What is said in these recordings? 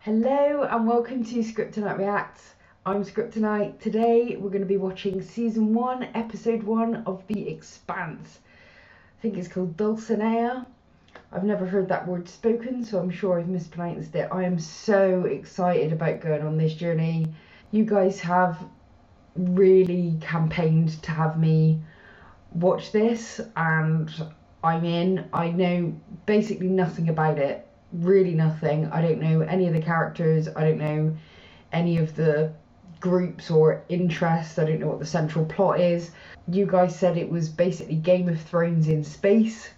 Hello and welcome to Scriptonite Reacts. I'm Scriptonite. Today we're going to be watching Season 1, Episode 1 of The Expanse. I think it's called Dulcinea. I've never heard that word spoken, so I'm sure I've mispronounced it. I am so excited about going on this journey. You guys have really campaigned to have me watch this, and I'm in. I know basically nothing about it. Really nothing. I don't know any of the characters. I don't know any of the groups or interests. I don't know what the central plot is. You guys said it was basically Game of Thrones in space,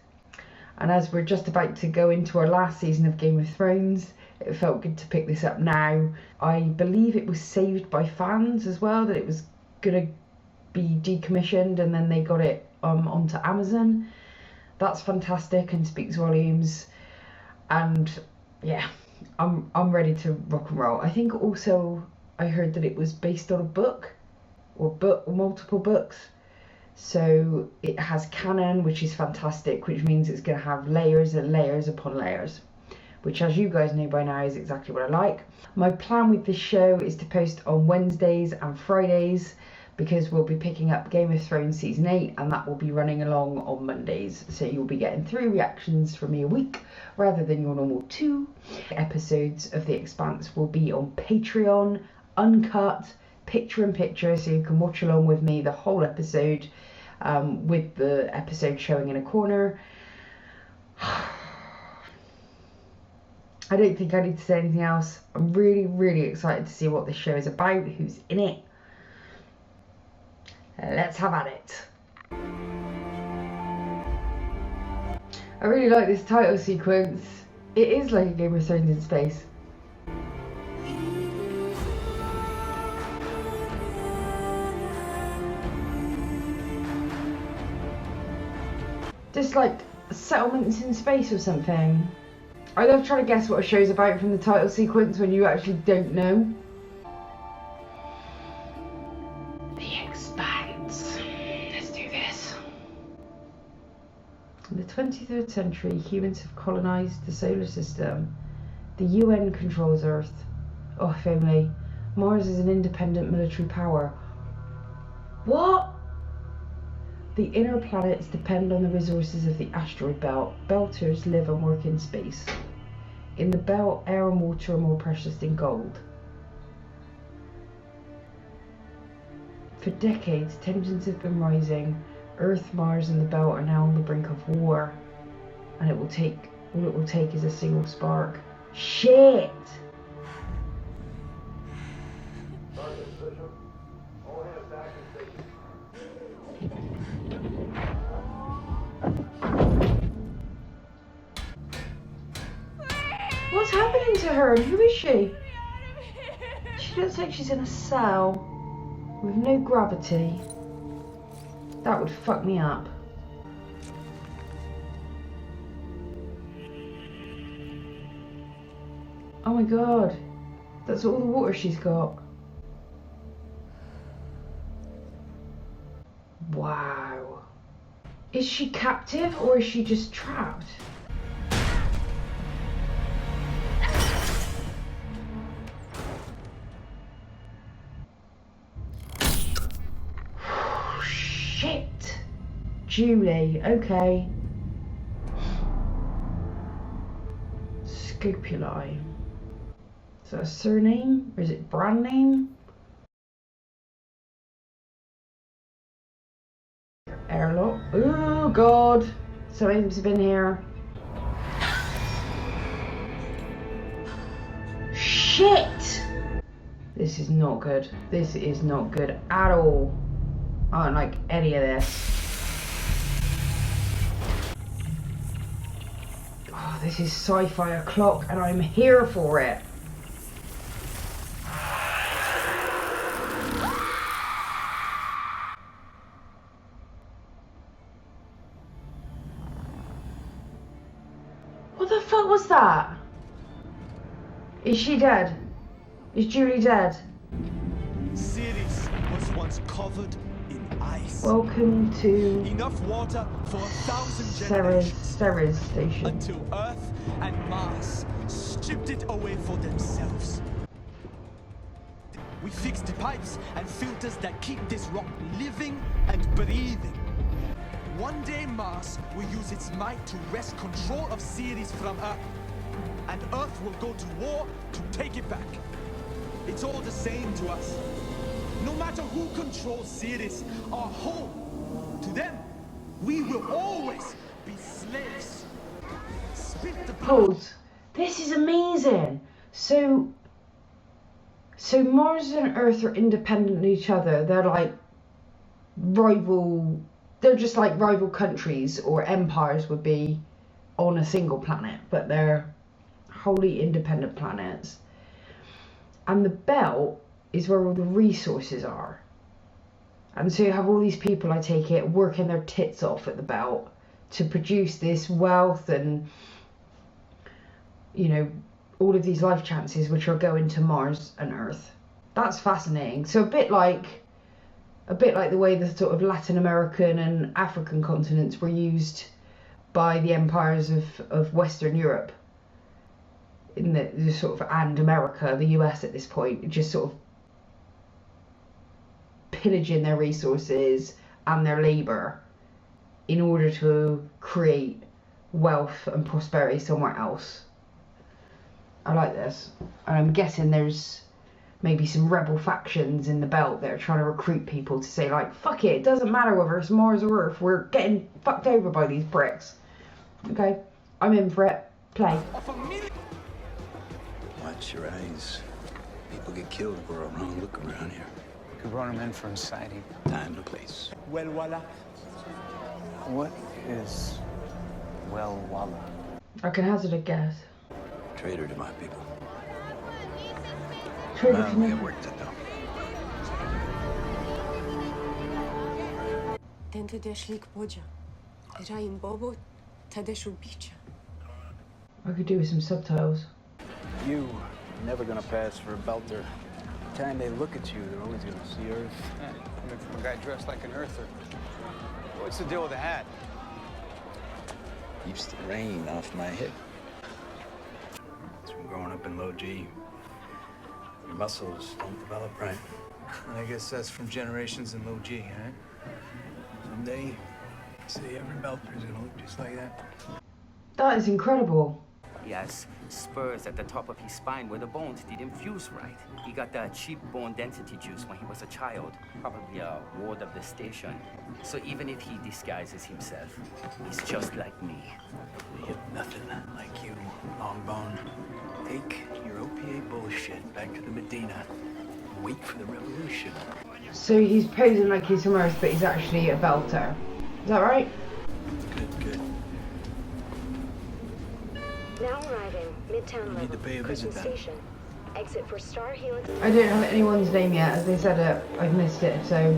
and as we're just about to go into our last season of Game of Thrones, it felt good to pick this up now. I believe it was saved by fans as well, that it was gonna be decommissioned and then they got it onto Amazon. That's fantastic and speaks volumes. And yeah, I'm ready to rock and roll. I think also I heard that it was based on a book or multiple books, so it has canon, which is fantastic, which means it's going to have layers and layers upon layers, which, as you guys know by now, is exactly what I like. My plan with this show is to post on Wednesdays and Fridays, because we'll be picking up Game of Thrones Season 8 and that will be running along on Mondays. So you'll be getting 3 reactions from me a week rather than your normal 2. Episodes of The Expanse will be on Patreon, uncut, picture-in-picture, so you can watch along with me the whole episode, with the episode showing in a corner. I don't think I need to say anything else. I'm really, really excited to see what this show is about, who's in it. Let's have at it. I really like this title sequence. It is like a Game of Thrones in space. Just like settlements in space or something. I love trying to guess what a show's about from the title sequence when you actually don't know. In the 23rd century, humans have colonised the solar system. The UN controls Earth. Oh, if only. Mars is an independent military power. What? The inner planets depend on the resources of the asteroid belt. Belters live and work in space. In the belt, air and water are more precious than gold. For decades, tensions have been rising. Earth, Mars and the belt are now on the brink of war, and all it will take is a single spark. Shit! What's happening to her? Who is she? She looks like she's in a cell with no gravity. That would fuck me up. Oh my god. That's all the water she's got. Wow. Is she captive or is she just trapped? Shit. Julie, okay. Scopuli. Is that a surname? Or is it brand name? Airlock. Oh god. Something's been here. Shit! This is not good. This is not good at all. I don't like any of this. Oh, this is sci-fi o'clock and I'm here for it. What the fuck was that? Is she dead? Is Julie dead? Cities was once covered in ice. Welcome to Enough water for 1,000 generations. Ceres Station. Until Earth and Mars stripped it away for themselves. We fixed the pipes and filters that keep this rock living and breathing. One day Mars will use its might to wrest control of Ceres from Earth. And Earth will go to war to take it back. It's all the same to us. No matter who controls Ceres, our home, to them, we will always be slaves. Spit the blood. Pause. This is amazing. So Mars and Earth are independent of each other. They're like rival. They're just like rival countries or empires would be on a single planet, but they're wholly independent planets. And the belt is where all the resources are. And so you have all these people, I take it, working their tits off at the belt to produce this wealth and, you know, all of these life chances which are going to Mars and Earth. That's fascinating. So a bit like the way the sort of Latin American and African continents were used by the empires of Western Europe in the sort of, and America, the US at this point, just sort of pillaging their resources and their labour in order to create wealth and prosperity somewhere else. I like this. And I'm guessing there's maybe some rebel factions in the belt that are trying to recruit people to say, like, fuck it doesn't matter whether it's Mars or Earth, we're getting fucked over by these bricks. Okay, I'm in for it. Play. Watch your eyes. People get killed for a wrong look around here. We brought him in for inciting. Time to place. Well, voila. What is well walla? I can hazard a guess. Traitor to my people. Traitor Well, to we me. have work to do. Tenta deshlik boja. Iraim bobo tadeshu bicha. I could do with some subtitles. You never gonna pass for a belter. The time they look at you, they're always gonna see Earth. Yeah, coming from a guy dressed like an earther. What's the deal with the hat? Keeps the rain off my head. It's from growing up in low G. Your muscles don't develop right. And I guess that's from generations in low G, huh? Someday, see every belter's gonna look just like that. That is incredible. He has spurs at the top of his spine where the bones didn't fuse right. He got the cheap bone density juice when he was a child, probably a ward of the station. So even if he disguises himself, he's just like me. You get nothing like you, long bone. Take your OPA bullshit back to the Medina. Wait for the revolution. So he's posing like he's from Earth, but he's actually a belter. Is that right? Good. Now arriving, Midtown You need to pay a Crescent visit then. Station. Exit for Star Helix. I don't have anyone's name yet. As they said it, I've missed it, so...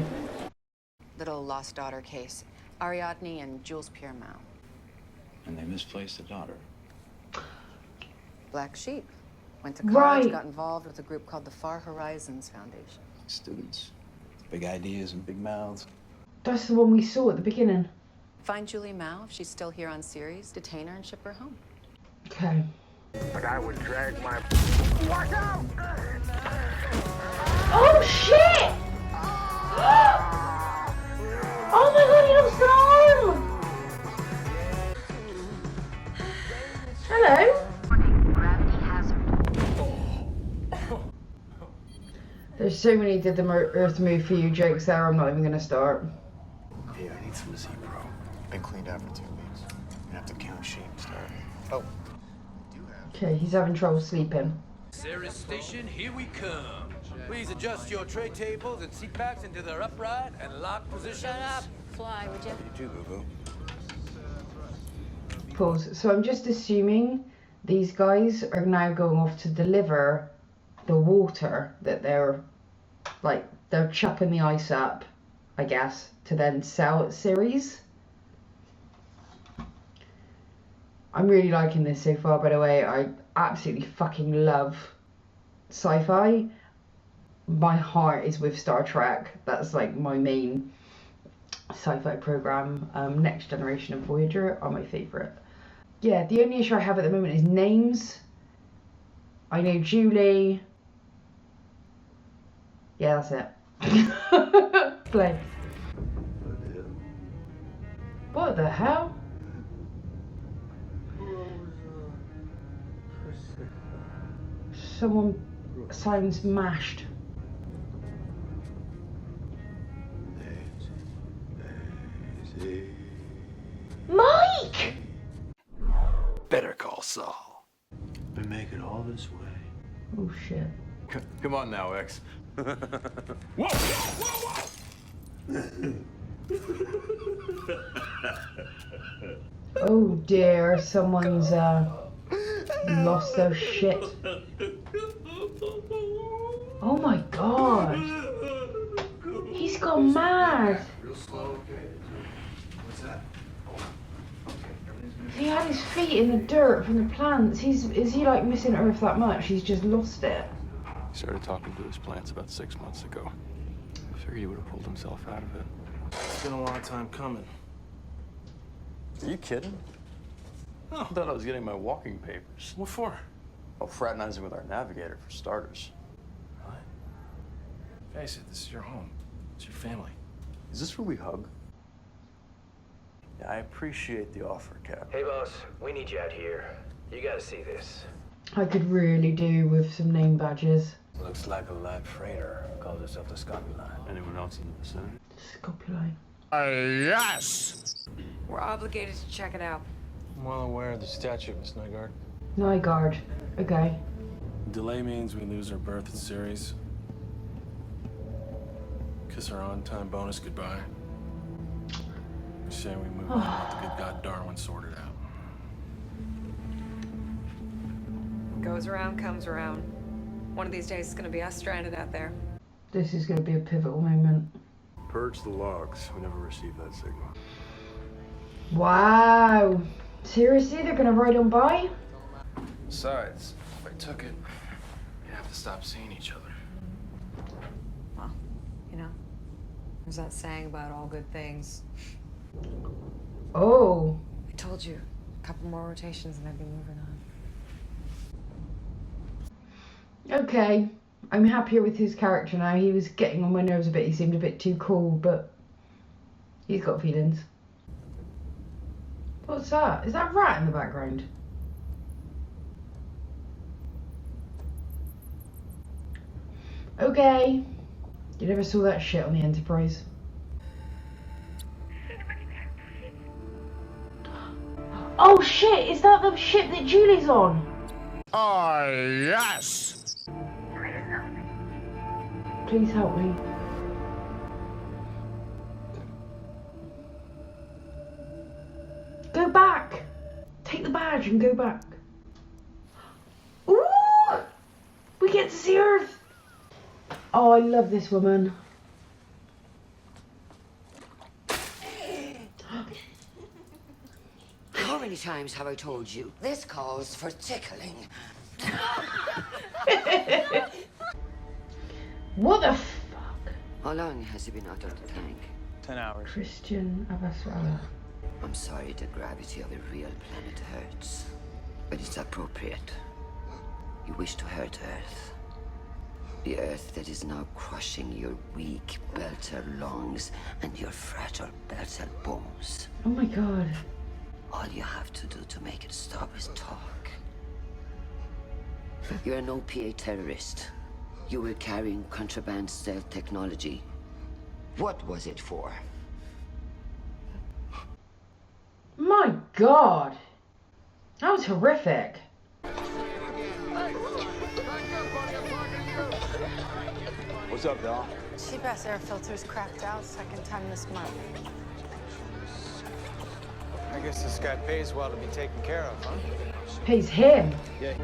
Little lost daughter case. Ariadne and Jules Piermont. And they misplaced the daughter. Black sheep. Went to college, Right. got involved with a group called the Far Horizons Foundation. Students. Big ideas and big mouths. That's the one we saw at the beginning. Find Julie Mao if she's still here on Ceres, detain her and ship her home. Okay. But I would drag my... Watch out! Oh shit! Oh my god, he lost an arm! Hello? Gravity hazard. There's so many did the Earth move for you jokes there, I'm not even gonna start. Hey, I need some Z-Pro. Been cleaned out for 2 weeks. You have to count sheep, start. Oh. Okay, he's having trouble sleeping. Ceres Station, here we come. Please adjust your tray tables and seat backs into their upright and locked positions. Shut up, fly, would you? You too, boo-boo. Pause. So I'm just assuming these guys are now going off to deliver the water that they're chopping the ice up, I guess, to then sell at Ceres. I'm really liking this so far, by the way. I absolutely fucking love sci-fi. My heart is with Star Trek. That's like my main sci-fi program. Next Generation and Voyager are my favourite. Yeah, the only issue I have at the moment is names. I know Julie. Yeah, that's it. Play. What the hell? Someone sounds mashed. Mike! Better call Saul. We make it all this way. Oh shit. Come on now, X. Whoa! Oh dear, someone's lost their shit. Oh my god. He's gone mad. He had his feet in the dirt from the plants. Is he like missing Earth that much? He's just lost it. He started talking to his plants about 6 months ago. I figured he would have pulled himself out of it. It's been a long time coming. Are you kidding? Oh. I thought I was getting my walking papers. What for? Oh, fraternizing with our navigator, for starters. What? Face it, this is your home. It's your family. Is this where we hug? Yeah, I appreciate the offer, Cap. Hey, boss, we need you out here. You gotta see this. I could really do with some name badges. Looks like a live freighter. Calls itself the Scopuli. Anyone else in the vicinity? Scopuli. Yes! We're obligated to check it out. I'm well aware of the statute, Miss Nygaard. Nygaard. Okay. Delay means we lose our berth at Ceres. Kiss our on-time bonus goodbye. We say we move on and let the good God Darwin sort it out. Goes around, comes around. One of these days it's gonna be us stranded out there. This is going to be a pivotal moment. Purge the logs. We never received that signal. Wow. Seriously, they're going to ride on by? Besides, if I took it, we'd have to stop seeing each other. Well, you know, there's that saying about all good things. Oh. I told you, a couple more rotations and I'd be moving on. Okay. I'm happier with his character now. He was getting on my nerves a bit. He seemed a bit too cool, but he's got feelings. What's that? Is that a rat in the background? Okay. You never saw that shit on the Enterprise. Oh shit! Is that the ship that Julie's on? Oh, yes! Please help me. Go back! Take the badge and go back. Ooh! We get to see Earth! Oh, I love this woman. How many times have I told you? This calls for tickling. What the fuck? How long has he been out of the tank? 10 hours. Christian Abaswala. I'm sorry the gravity of a real planet hurts, but it's appropriate. You wish to hurt Earth. The Earth that is now crushing your weak belter lungs and your fragile belter bones. Oh my god. All you have to do to make it stop is talk. You're an OPA terrorist. You were carrying contraband stealth technology. What was it for? My god. That was horrific. What's up, Dal? Cheap ass air filters cracked out second time this month. I guess this guy pays well to be taken care of, huh? Pays him. Yeah.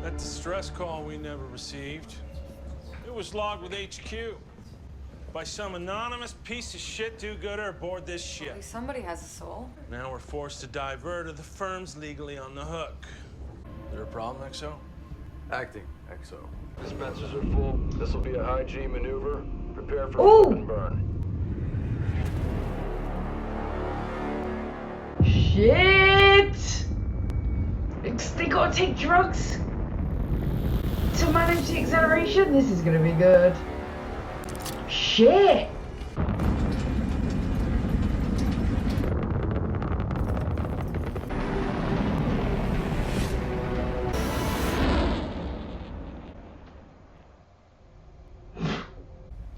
That distress call we never received. It was logged with HQ by some anonymous piece of shit do-gooder aboard this ship. At least somebody has a soul. Now we're forced to divert or the firm's legally on the hook. Is there a problem, XO? Acting, XO. Dispensers are full. This will be a high G maneuver. Prepare for Ooh. flip and burn. Shit! They gotta take drugs to manage the acceleration? This is gonna be good. Shit!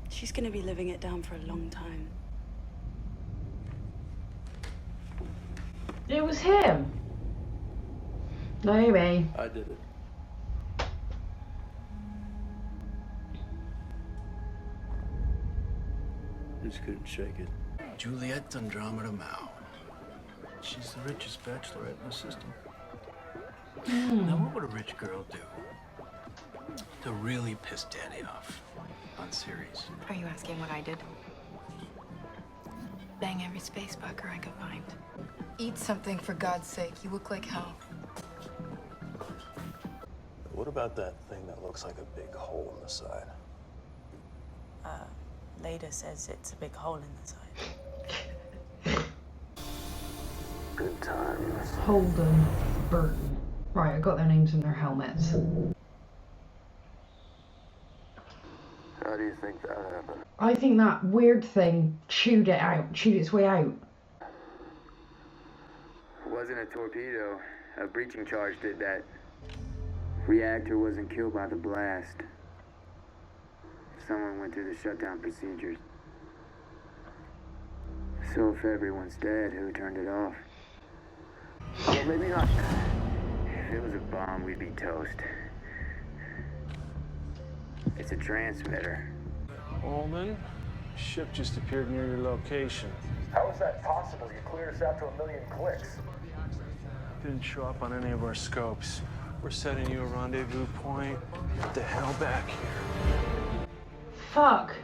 She's gonna be living it down for a long time. It was him. Naomi. I did it. Just couldn't shake it. Juliet Andromeda Mao. She's the richest bachelorette in the system. Now, what would a rich girl do to really piss Daddy off on series? Are you asking what I did? Bang every space bucker I could find. Eat something, for God's sake. You look like hell. What about that thing that looks like a big hole in the side? Leda says it's a big hole in the side. Good times. Holden, Burton. Right, I got their names in their helmets. How do you think that happened? I think that weird thing chewed its way out. It wasn't a torpedo. A breaching charge did that. Reactor wasn't killed by the blast. Someone went through the shutdown procedures. So if everyone's dead, who turned it off? Well, maybe not. If it was a bomb, we'd be toast. It's a transmitter. Holden, ship just appeared near your location. How is that possible? You cleared us out to 1 million clicks. Didn't show up on any of our scopes. We're setting you a rendezvous point. Get the hell back here. Fuck.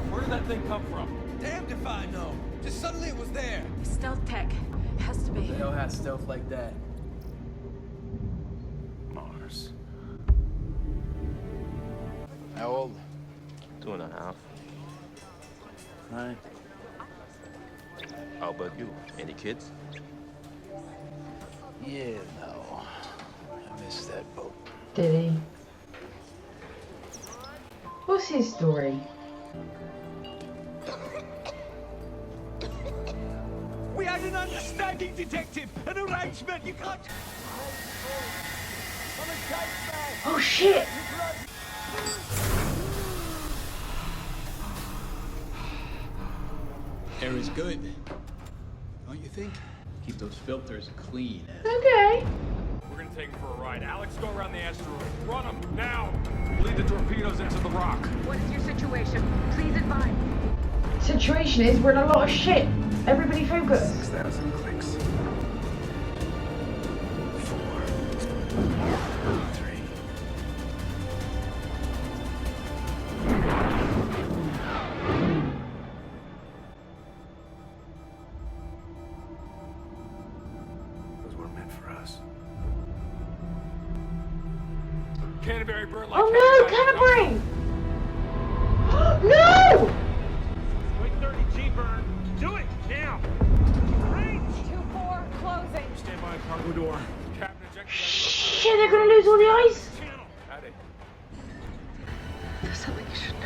Where did that thing come from? Damned if I know. Just suddenly it was there. Stealth tech. It has to be. They don't have stealth like that. Mars. How old? 2.5. Right. How about you? Any kids? Yeah, no. I missed that boat. Did he? What's his story? We had an understanding, detective! An arrangement! You can't... Oh shit! Air is good. Don't you think? Keep those filters clean. Okay. We're gonna take him for a ride. Alex, go around the asteroid. Run him, now! Lead the torpedoes into the rock. What is your situation? Please advise. Situation is we're in a lot of shit. Everybody focus. 6,000 clicks. 4. 3. Those were meant for us. Canterbury bird like Oh no, Canterbury! No! Wait 30 G-burn. Do it now. Range. 2-4, closing. Stand by cargo door. Captain eject. Shit, they're gonna lose all the ice. Channel. Howdy. There's something you should know.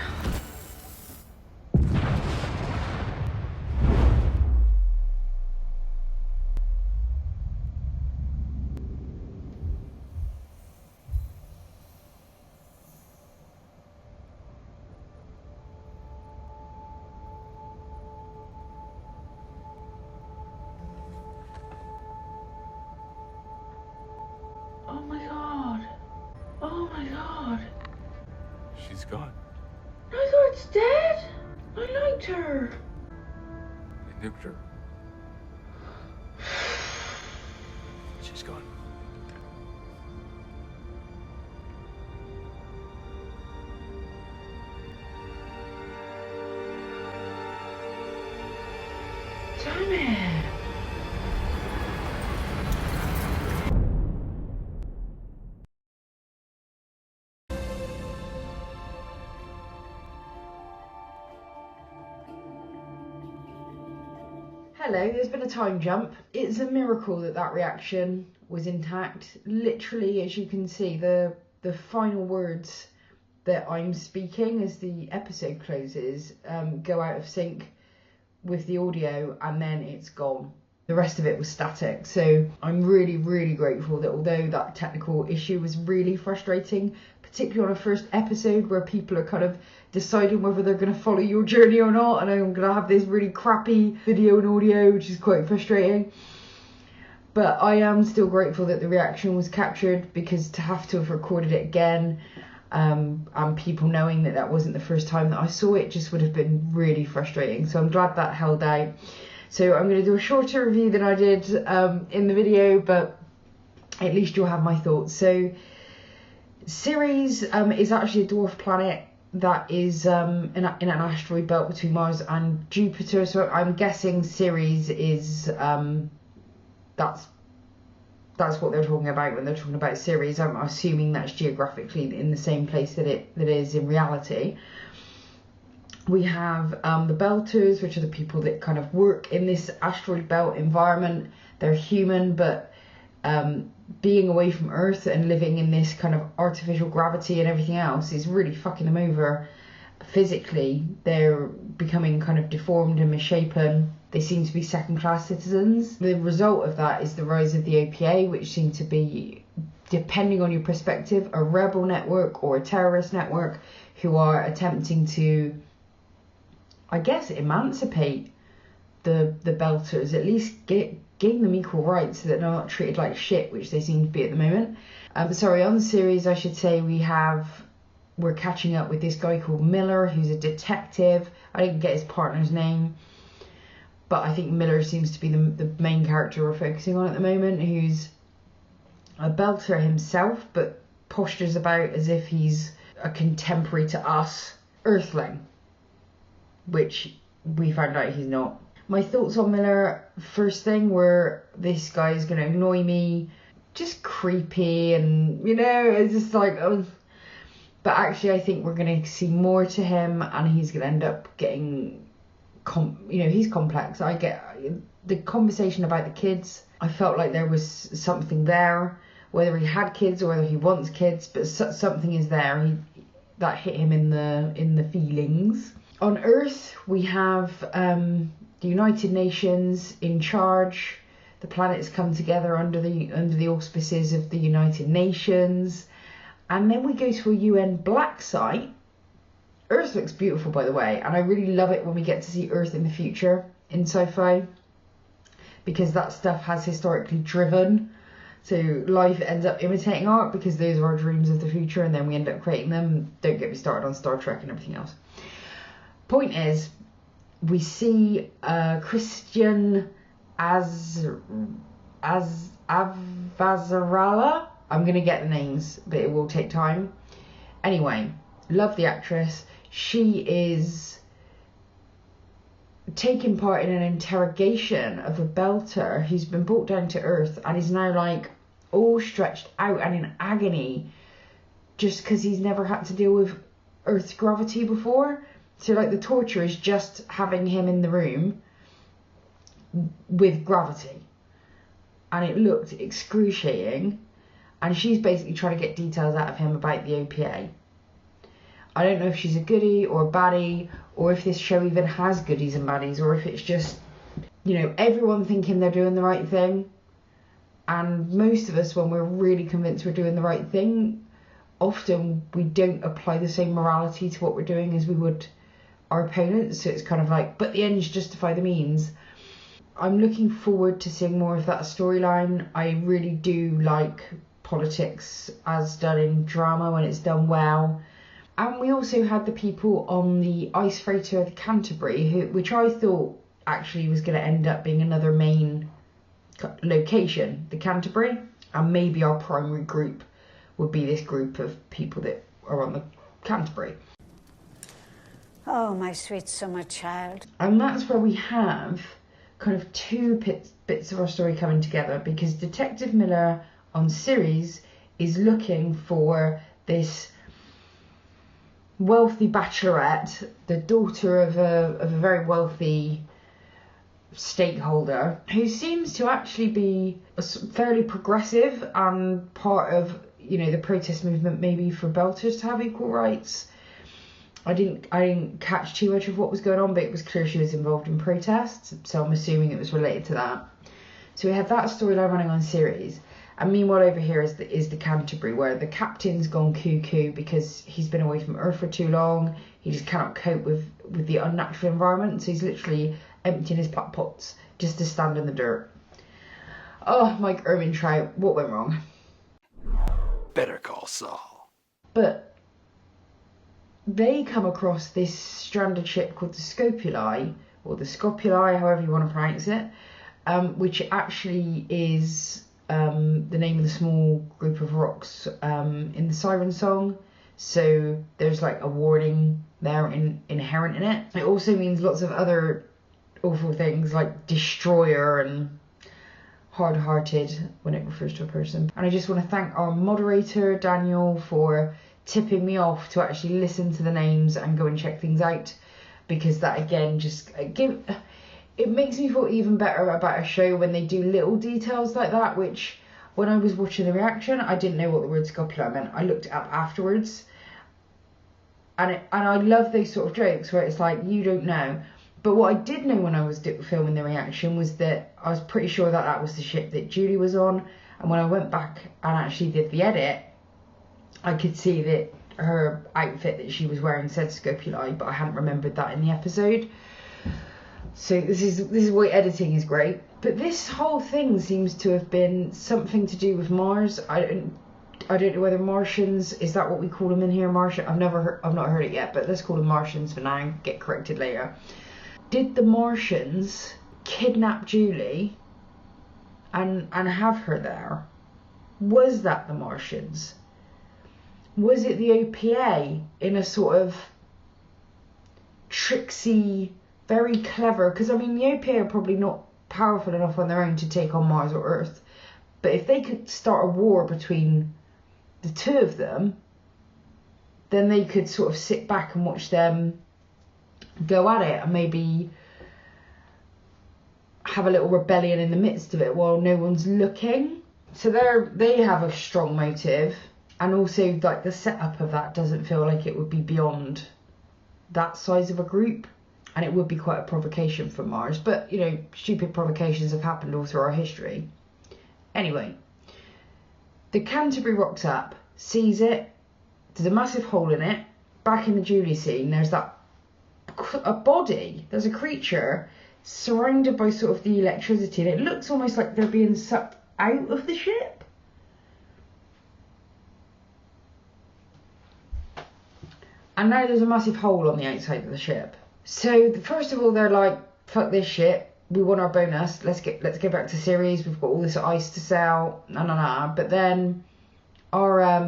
Oh my god. Oh my god. She's gone. I thought it's dead. I liked her. They nuked her. She's gone. Damn it. Hello, there's been a time jump. It's a miracle that that reaction was intact. Literally, as you can see, the final words that I'm speaking as the episode closes go out of sync with the audio, and then it's gone. The rest of it was static. So I'm really, really grateful that although that technical issue was really frustrating, particularly on a first episode where people are kind of deciding whether they're going to follow your journey or not, and I'm going to have this really crappy video and audio, which is quite frustrating. But I am still grateful that the reaction was captured, because to have to have recorded it again, and people knowing that that wasn't the first time that I saw it, just would have been really frustrating. So I'm glad that held out. So I'm going to do a shorter review than I did in the video, but at least you'll have my thoughts. So Ceres is actually a dwarf planet that is in an asteroid belt between Mars and Jupiter. So I'm guessing Ceres is that's what they're talking about when they're talking about Ceres. I'm assuming that's geographically in the same place that it is in reality. We have the Belters, which are the people that kind of work in this asteroid belt environment. They're human, but being away from Earth and living in this kind of artificial gravity and everything else is really fucking them over physically. They're becoming kind of deformed and misshapen. They seem to be second-class citizens. The result of that is the rise of the OPA, which seem to be, depending on your perspective, a rebel network or a terrorist network who are attempting to, I guess, emancipate the Belters, at least gain them equal rights so that they're not treated like shit, which they seem to be at the moment. Sorry, on the series, I should say, we're catching up with this guy called Miller, who's a detective. I didn't get his partner's name, but I think Miller seems to be the main character we're focusing on at the moment, who's a Belter himself, but postures about as if he's a contemporary to us Earthling, which we found out he's not. My thoughts on Miller, first thing, were this guy is going to annoy me, just creepy, and, you know, it's just like, but actually I think we're going to see more to him, and he's going to end up getting, he's complex. I get the conversation about the kids. I felt like there was something there, whether he had kids or whether he wants kids, but something is there. That hit him in the feelings. On Earth, we have the United Nations in charge. The planets come together under the auspices of the United Nations, and then we go to a UN black site. Earth looks beautiful, by the way, and I really love it when we get to see Earth in the future in sci-fi, because that stuff has historically driven. So life ends up imitating art, because those are our dreams of the future, and then we end up creating them. Don't get me started on Star Trek and everything else. Point is, we see Christian Avazarala. I'm going to get the names, but it will take time. Anyway, love the actress. She is taking part in an interrogation of a Belter who's been brought down to Earth and is now like all stretched out and in agony just because he's never had to deal with Earth's gravity before. So like the torture is just having him in the room with gravity, and it looked excruciating, and she's basically trying to get details out of him about the OPA. I don't know if she's a goodie or a baddie, or if this show even has goodies and baddies, or if it's just, you know, everyone thinking they're doing the right thing. And most of us, when we're really convinced we're doing the right thing, often we don't apply the same morality to what we're doing as we would our opponents. So it's kind of like, but the ends justify the means. I'm looking forward to seeing more of that storyline. I really do like politics as done in drama when it's done well. And we also had the people on the ice freighter, the Canterbury, which I thought actually was going to end up being another main location, the Canterbury, and maybe our primary group would be this group of people that are on the Canterbury. Oh, my sweet summer child. And that's where we have kind of two bits of our story coming together, because Detective Miller on Ceres is looking for this wealthy bachelorette, the daughter of a very wealthy stakeholder who seems to actually be fairly progressive and part of, you know, the protest movement maybe for Belters to have equal rights. I didn't catch too much of what was going on, but it was clear she was involved in protests, so I'm assuming it was related to that. So we have that storyline running on series, and meanwhile over here is the Canterbury, where the captain's gone cuckoo because he's been away from Earth for too long. He just cannot cope with the unnatural environment, so he's literally emptying his pots just to stand in the dirt. Oh, Mike Ehrmantraut, what went wrong? Better call Saul. But they come across this stranded ship called the Scopuli, or the Scopuli, however you want to pronounce it, which actually is the name of the small group of rocks in the Siren Song. So there's like a warning there inherent in it. It also means lots of other awful things like destroyer and hard-hearted when it refers to a person. And I just want to thank our moderator Daniel for tipping me off to actually listen to the names and go and check things out, because that again just it makes me feel even better about a show when they do little details like that, which when I was watching the reaction I didn't know what the word scopula meant. I looked it up afterwards, and I love those sort of jokes where it's like, you don't know. But what I did know when I was filming the reaction was that I was pretty sure that that was the ship that Julie was on, and when I went back and actually did the edit, I could see that her outfit that she was wearing said Scopuli, but I hadn't remembered that in the episode. So this is why editing is great. But this whole thing seems to have been something to do with Mars. I don't know whether Martians, is that what we call them in here, Martian? I've not heard it yet, but let's call them Martians for now, get corrected later. Did the Martians kidnap Julie and have her there? Was that the Martians? Was it the OPA in a sort of tricksy, very clever, because I mean the OPA are probably not powerful enough on their own to take on Mars or Earth, but if they could start a war between the two of them, then they could sort of sit back and watch them go at it and maybe have a little rebellion in the midst of it while no one's looking. So they have a strong motive, and also like the setup of that doesn't feel like it would be beyond that size of a group, and it would be quite a provocation for Mars, but you know, stupid provocations have happened all through our history. Anyway, the Canterbury rocks up, sees it, there's a massive hole in it. Back in the Julie scene, there's a body, there's a creature surrounded by sort of the electricity, and it looks almost like they're being sucked out of the ship. And now there's a massive hole on the outside of the ship. So first of all, they're like, fuck this shit, we want our bonus, let's go back to series, we've got all this ice to sell, nah. But then our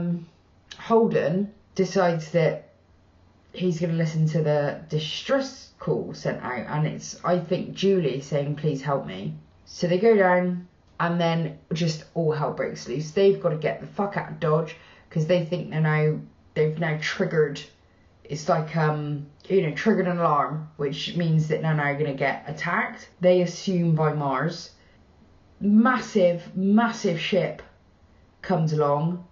Holden decides that he's going to listen to the distress call sent out, and it's, I think, Julie saying, please help me. So they go down, and then just all hell breaks loose. They've got to get the fuck out of Dodge, because they think they've now triggered, it's like, triggered an alarm, which means that they're now going to get attacked. They assume by Mars. Massive ship comes along.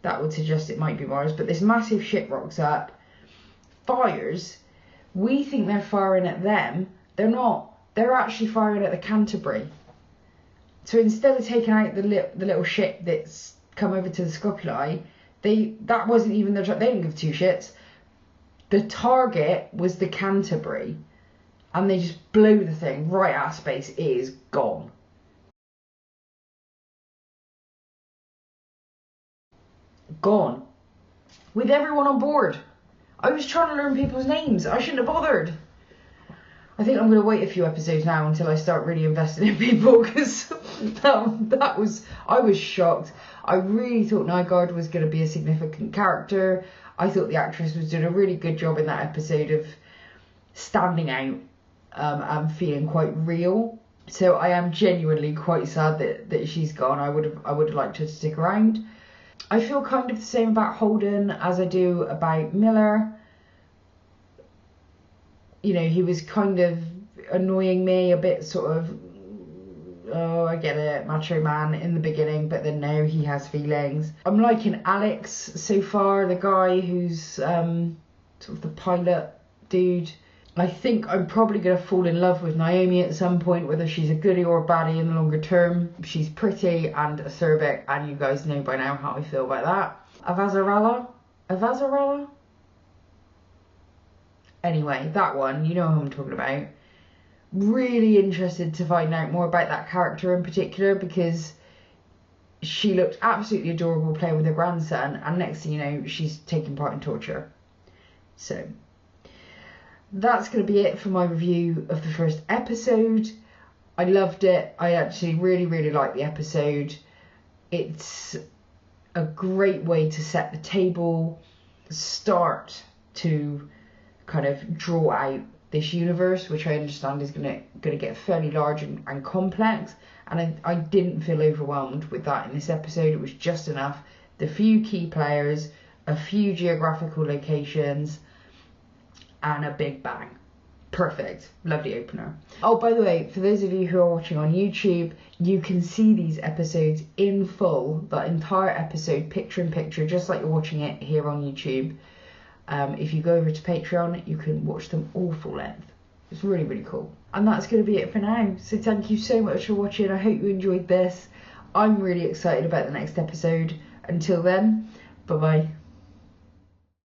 That would suggest it might be Mars, but this massive ship rocks up, fires. We think they're firing at them. They're not. They're actually firing at the Canterbury. So instead of taking out the little ship that's come over to the Scopuli, that wasn't even their. They didn't give two shits. The target was the Canterbury, and they just blew the thing right out of space. It is gone. Gone. With everyone on board. I was trying to learn people's names. I shouldn't have bothered. I think I'm going to wait a few episodes now until I start really investing in people, because I was shocked. I really thought Nygaard was going to be a significant character. I thought the actress was doing a really good job in that episode of standing out and feeling quite real. So I am genuinely quite sad that she's gone. I would have liked her to stick around. I feel kind of the same about Holden as I do about Miller. You know, he was kind of annoying me, a bit sort of, oh, I get it, macho man in the beginning, but then now he has feelings. I'm liking Alex so far, the guy who's sort of the pilot dude. I think I'm probably going to fall in love with Naomi at some point, whether she's a goodie or a baddie in the longer term. She's pretty and acerbic, and you guys know by now how I feel about that. Avazarala? Anyway, that one, you know who I'm talking about. Really interested to find out more about that character in particular, because she looked absolutely adorable playing with her grandson, and next thing you know, she's taking part in torture. So that's going to be it for my review of the first episode. I loved it. I actually really liked the episode. It's a great way to set the table, start to kind of draw out this universe, which I understand is going to get fairly large and complex, and I didn't feel overwhelmed with that in this episode. It was just enough. The few key players, a few geographical locations, and a big bang. Perfect. Lovely opener. Oh, by the way, for those of you who are watching on YouTube, you can see these episodes in full, that entire episode, picture in picture, just like you're watching it here on YouTube. If you go over to Patreon, you can watch them all full length. It's really cool. And that's going to be it for now. So thank you so much for watching. I hope you enjoyed this. I'm really excited about the next episode. Until then, bye bye.